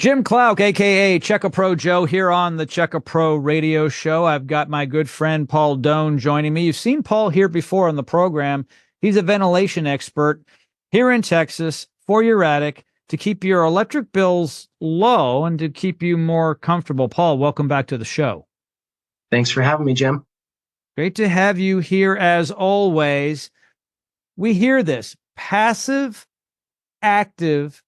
Jim Klauck, aka Checka Pro Joe, here on the Checka Pro Radio Show. I've got my good friend Paul Doane joining me. You've seen Paul here before on the program. He's a ventilation expert here in Texas for your attic to keep your electric bills low and to keep you more comfortable. Paul, welcome back to the show. Thanks for having me, Jim. Great to have you here as always. We hear this passive, active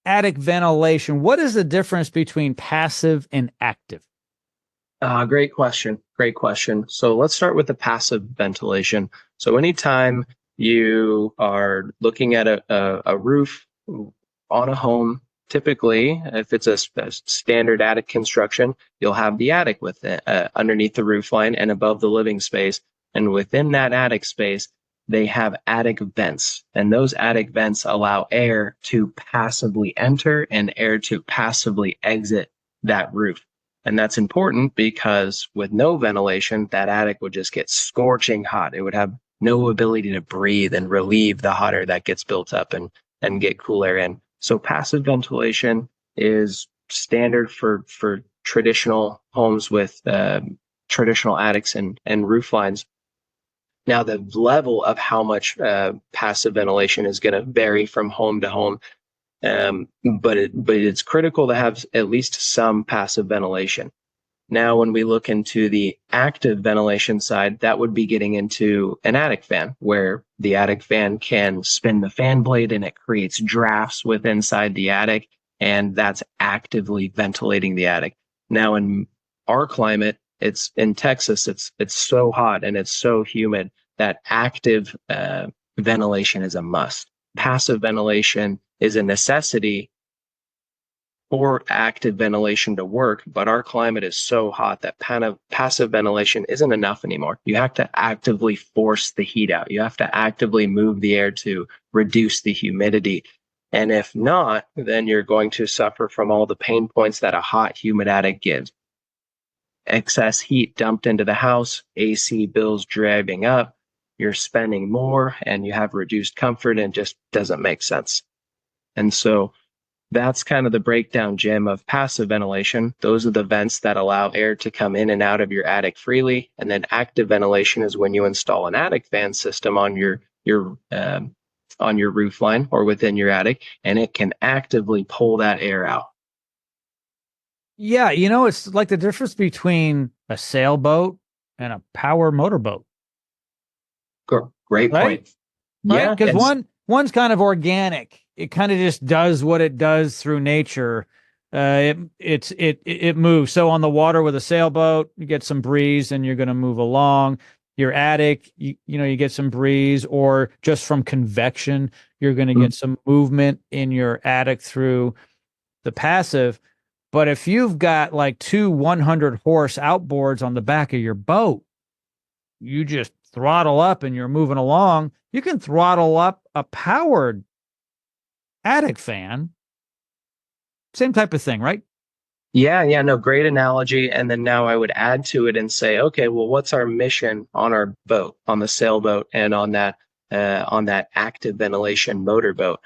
attic ventilation. What is the difference between passive and active? Great question. Great question. So let's start with the passive ventilation. So anytime you are looking at a roof on a home, typically, if it's a standard attic construction, you'll have the attic with it, underneath the roof line and above the living space. And within that attic space, they have attic vents, and those attic vents allow air to passively enter and air to passively exit that roof. And that's important because with no ventilation, that attic would just get scorching hot. It would have no ability to breathe and relieve the hot air that gets built up and get cool air in. So passive ventilation is standard for traditional homes with traditional attics and roof lines. Now, the level of how much passive ventilation is going to vary from home to home, but it's critical to have at least some passive ventilation. Now, when we look into the active ventilation side, that would be getting into an attic fan, where the attic fan can spin the fan blade and it creates drafts with inside the attic, and that's actively ventilating the attic. Now, in our climate, it's in Texas, it's so hot and it's so humid that active ventilation is a must. Passive ventilation is a necessity for active ventilation to work, but our climate is so hot that passive ventilation isn't enough anymore. You have to actively force the heat out. You have to actively move the air to reduce the humidity. And if not, then you're going to suffer from all the pain points that a hot, humid attic gives. Excess heat dumped into the house, AC bills driving up, you're spending more and you have reduced comfort, and just doesn't make sense. And so that's kind of the breakdown, Jim, of passive ventilation. Those are the vents that allow air to come in and out of your attic freely. And then active ventilation is when you install an attic fan system on your roof line or within your attic, and it can actively pull that air out. Yeah, it's like the difference between a sailboat and a power motorboat. Great point. Right? Yeah, because one's kind of organic. It kind of just does what it does through nature. It moves. So on the water with a sailboat, you get some breeze and you're going to move along. Your attic, you get some breeze, or just from convection, you're going to get some movement in your attic through the passive. But if you've got like two 100 horse outboards on the back of your boat, you just throttle up and you're moving along. You can throttle up a powered attic fan. Same type of thing, right? Yeah, no, great analogy. And then now I would add to it and say, okay, well, what's our mission on our boat, on the sailboat, and on that active ventilation motorboat?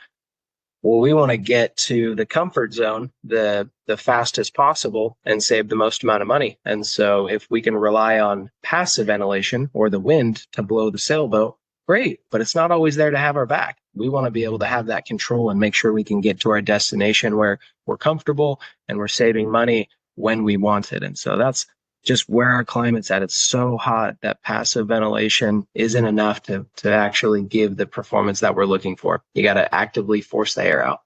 Well, we want to get to the comfort zone the fastest possible and save the most amount of money. And so if we can rely on passive ventilation or the wind to blow the sailboat, great, but it's not always there to have our back. We want to be able to have that control and make sure we can get to our destination where we're comfortable and we're saving money when we want it. And so that's just where our climate's at. It's so hot that passive ventilation isn't enough to actually give the performance that we're looking for. You got to actively force the air out.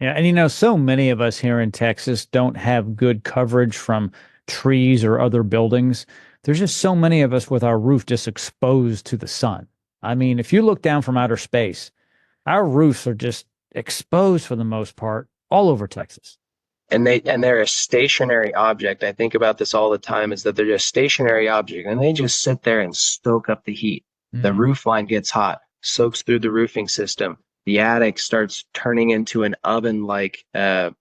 Yeah. And so many of us here in Texas don't have good coverage from trees or other buildings. There's just so many of us with our roof just exposed to the sun. I mean, if you look down from outer space, our roofs are just exposed for the most part all over Texas. And they're a stationary object. I think about this all the time, is that they're just stationary object, and they just sit there and soak up the heat. Mm-hmm. The roof line gets hot, soaks through the roofing system. The attic starts turning into an oven-like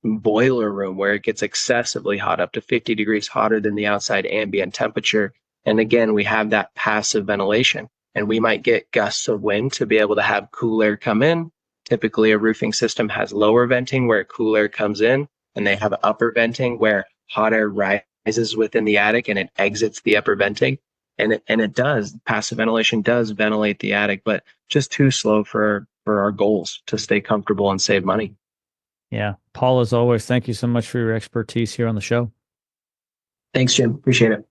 boiler room where it gets excessively hot, up to 50 degrees hotter than the outside ambient temperature. And again, we have that passive ventilation, and we might get gusts of wind to be able to have cool air come in. Typically, a roofing system has lower venting where cool air comes in. and they have upper venting where hot air rises within the attic and it exits the upper venting. And it does, passive ventilation does ventilate the attic, but just too slow for our goals to stay comfortable and save money. Yeah. Paul, as always, thank you so much for your expertise here on the show. Thanks, Jim. Appreciate it.